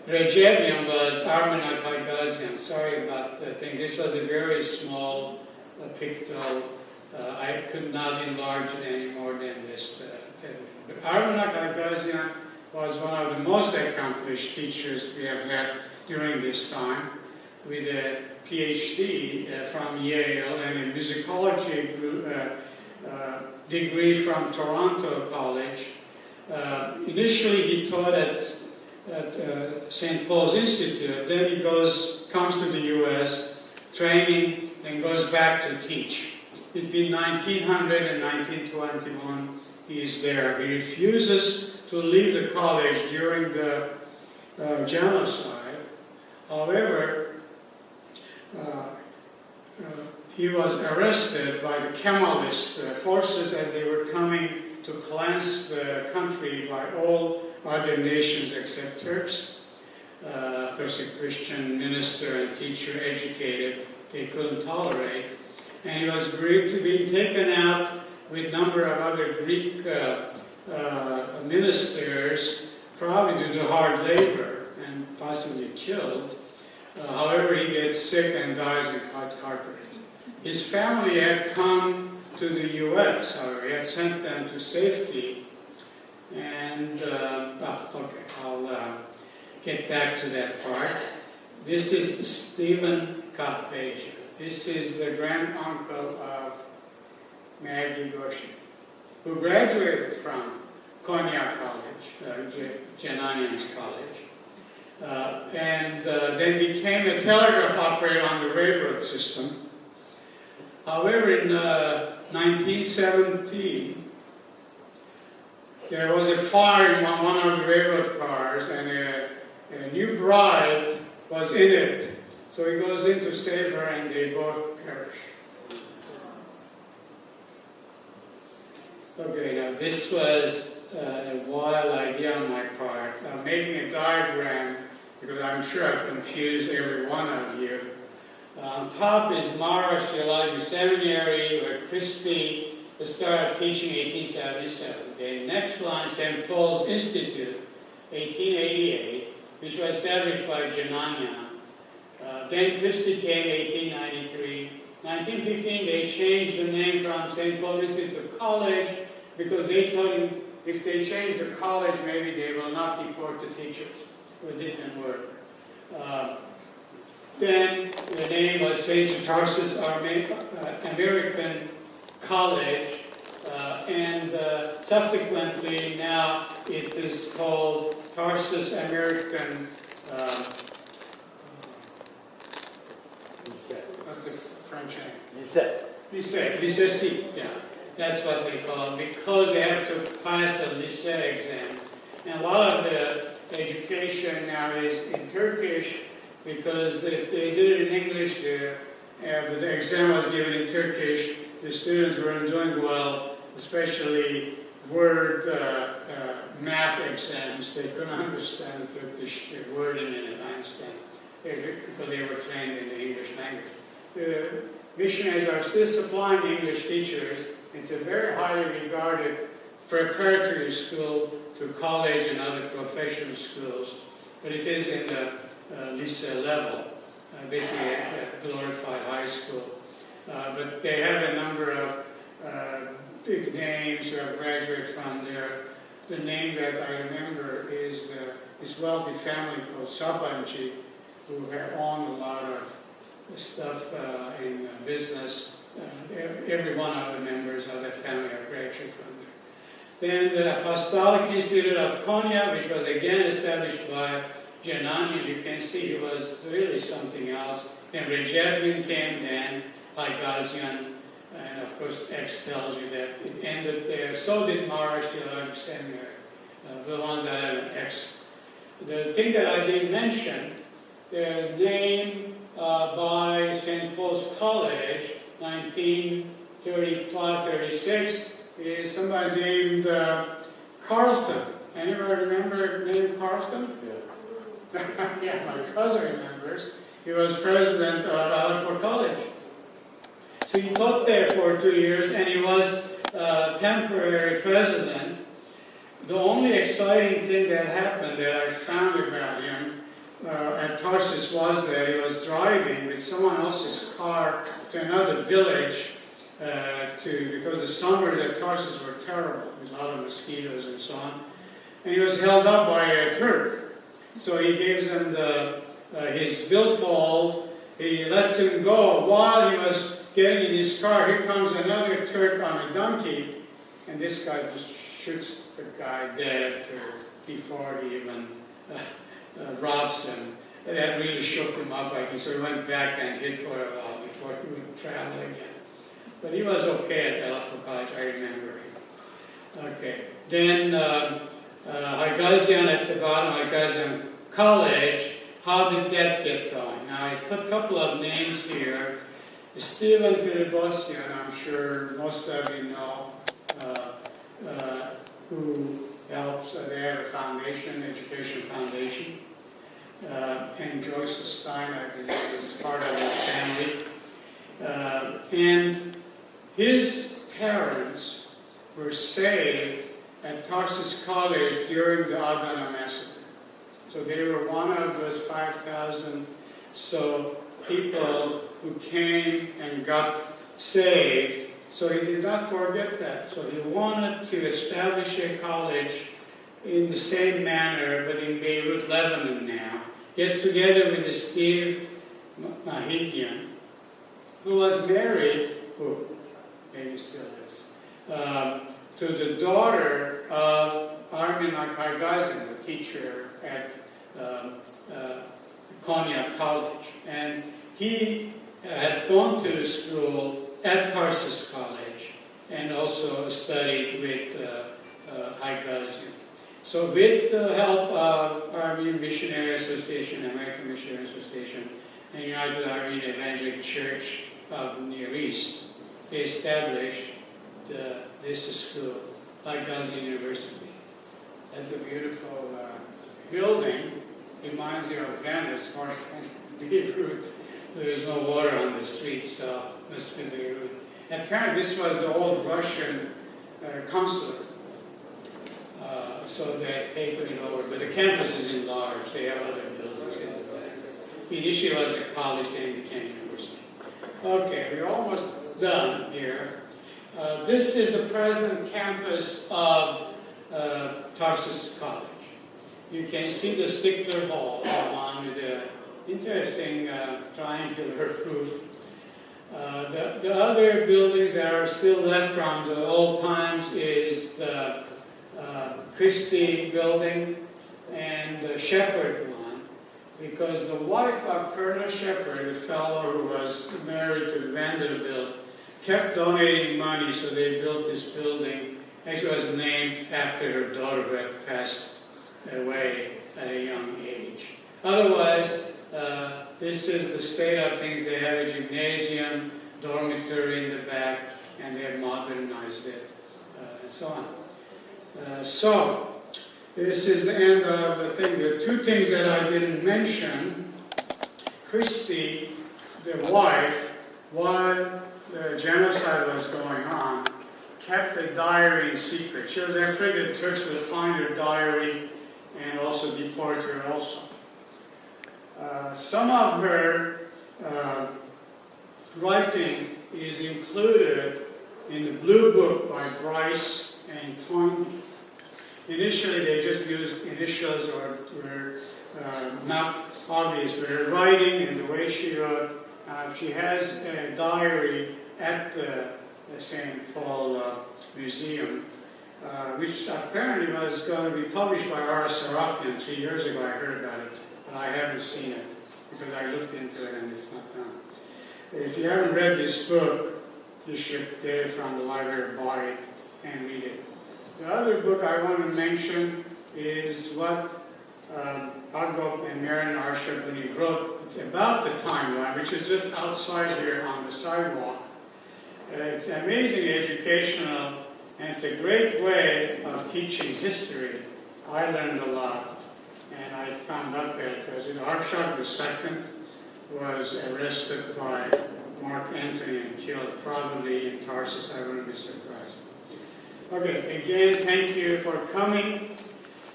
Regebian was Ararat-Eskijian. Sorry about that thing. This was a very small pictorial. I could not enlarge it any more than this But Ararat-Eskijian was one of the most accomplished teachers we have had during this time, with a PhD from Yale and a musicology degree from Toronto College. Initially he taught at St. Paul's Institute, then he comes to the US, training, and goes back to teach. Between 1900 and 1921, he is there. He refuses to leave the college during the genocide. However, he was arrested by the Kemalist forces as they were coming to cleanse the country by all other nations except Turks. Of course, a Christian minister and teacher, educated, they couldn't tolerate. And he was being taken out with a number of other Greek ministers, probably to do hard labor and possibly killed. However, he gets sick and dies in Carteret. His family had come to the U.S., however, he had sent them to safety. And, I'll get back to that part. This is Stephen Ketabgian. This is the grand-uncle of Maggie Goshen, who graduated from Konya College, Jananian's college, and then became a telegraph operator on the railroad system. However, in 1917, there was a fire in one of the railroad cars, and a new bride was in it. So he goes in to save her, and they both perish. Okay, now this was a wild idea on my part. I'm making a diagram because I'm sure I've confused every one of you. On top is Mara Theological Seminary, where Christie started teaching in 1877. Okay, next line, St. Paul's Institute, 1888, which was established by Jananian. Then Christie came 1893. 1915, they changed the name from St. Paul's Institute to college because they told him if they change the college, maybe they will not deport the teachers. It didn't work. Then the name was changed to Tarsus American College, and subsequently now it is called Tarsus American. What's the French name? Lycée. Yeah, that's what they call it, because they have to pass a lycée exam. And a lot of the education now is in Turkish, because if they did it in English, the exam was given in Turkish. The students weren't doing well, especially word math exams. They couldn't understand the Turkish word in it, I understand, because they were trained in the English language. The missionaries are still supplying English teachers. It's a very highly regarded preparatory school to college and other professional schools, but it is in the lycée level, basically a glorified high school. But they have a number of big names who have graduated from there. The name that I remember is this wealthy family called Sabancı, who have owned a lot of stuff in business. Every one of the members of the family have graduated from there. Then the Apostolic Institute of Konya, which was again established by Jananian. You can see he was really something else. Then Rejevian came, then Eskijian, and of course X tells you that it ended there. So did Marash Theological Seminary, the ones that have an X. The thing that I didn't mention, the name by St. Paul's College, 1935-36, is somebody named Carlton. Anybody remember the name Carlton? Yeah. Yeah, my cousin remembers. He was president of Ararat College. So he taught there for 2 years, and he was temporary president. The only exciting thing that happened that I found about him at Tarsus was that he was driving with someone else's car to another village, because the summers at Tarsus were terrible, with a lot of mosquitoes and so on. And he was held up by a Turk. So he gives him his billfold. He lets him go. While he was getting in his car, here comes another Turk on a donkey, and this guy just shoots the guy dead before he even robs him. That really shook him up, I think. So he went back and hid for a while before he would travel again. But he was okay at Tarsus College, I remember him. Okay. Then Eskijian at the bottom, Eskijian College. How did that get going? Now I put a couple of names here. Stephen Philipposian, I'm sure most of you know, who helps. They have a foundation, education foundation. And Joyce Stein, I believe, is part of that family. And his parents were saved at Tarsus College during the Adana massacre. So they were one of those 5,000 people who came and got saved. So he did not forget that. So he wanted to establish a college in the same manner, but in Beirut, Lebanon now. Gets together with Steve Mahigian, who was married, who maybe still is, to the daughter of Ararat-Eskijian, the teacher at Konya College. And he had gone to school at Tarsus College and also studied with Eskijian. So with the help of Armenian Missionary Association, American Missionary Association, and United Armenian Evangelical Church of Near East, they established this school, Eskijian University. That's a beautiful building. Reminds you of Venice more than Beirut. There is no water on the street, so it must be Beirut. And apparently this was the old Russian consulate. So they had taken it over, but the campus is enlarged. They have other buildings in the back. Initially it was a college, then became a university. Okay, we're almost done here. This is the present campus of Tarsus College. You can see the Stickler Hall, the one with the interesting triangular roof. The other buildings that are still left from the old times is the Christie building and the Shepherd one, because the wife of Colonel Shepherd, the fellow who was married to Vanderbilt, kept donating money, so they built this building. Actually, it was named after her daughter who had passed away at a young age. Otherwise, this is the state of things. They have a gymnasium, dormitory in the back, and they have modernized it, and so on. So, this is the end of the thing. The two things that I didn't mention, Christie, the wife, while the genocide was going on, kept a diary in secret. She was afraid that the Turks would find her diary and also deport her also. Some of her writing is included in the Blue Book by Bryce and Toynbee. Initially, they just used initials or were not obvious, but her writing and the way she wrote, she has a diary at the St. Paul Museum, which apparently was going to be published by Ararat-Eskijian 3 years ago. I heard about it, but I haven't seen it because I looked into it and it's not done. If you haven't read this book, you should get it from the library, buy it, and read it. The other book I want to mention is what Agop and Marian Arshakuni wrote. It's about the timeline, which is just outside here on the sidewalk. It's amazing educational, and it's a great way of teaching history. I learned a lot, and I found out that Arshak II was arrested by Mark Antony and killed, probably in Tarsus. I wouldn't be surprised. Okay, again, thank you for coming.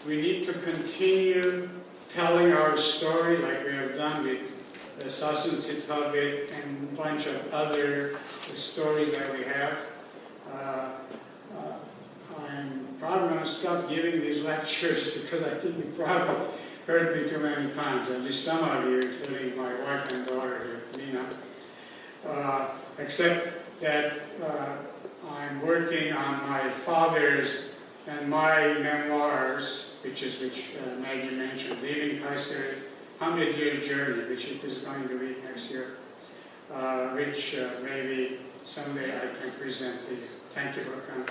We need to continue telling our story like we have done with Sasun Sitavit and a bunch of other the stories that we have. I'm probably going to stop giving these lectures because I think you probably heard me too many times, at least some of you, including my wife and daughter here, Nina. Except that I'm working on my father's and my memoirs, which Maggie mentioned, Leaving Kayseri, 100 Years Journey, which it is going to be next year, which maybe someday I can present to you. Thank you for coming.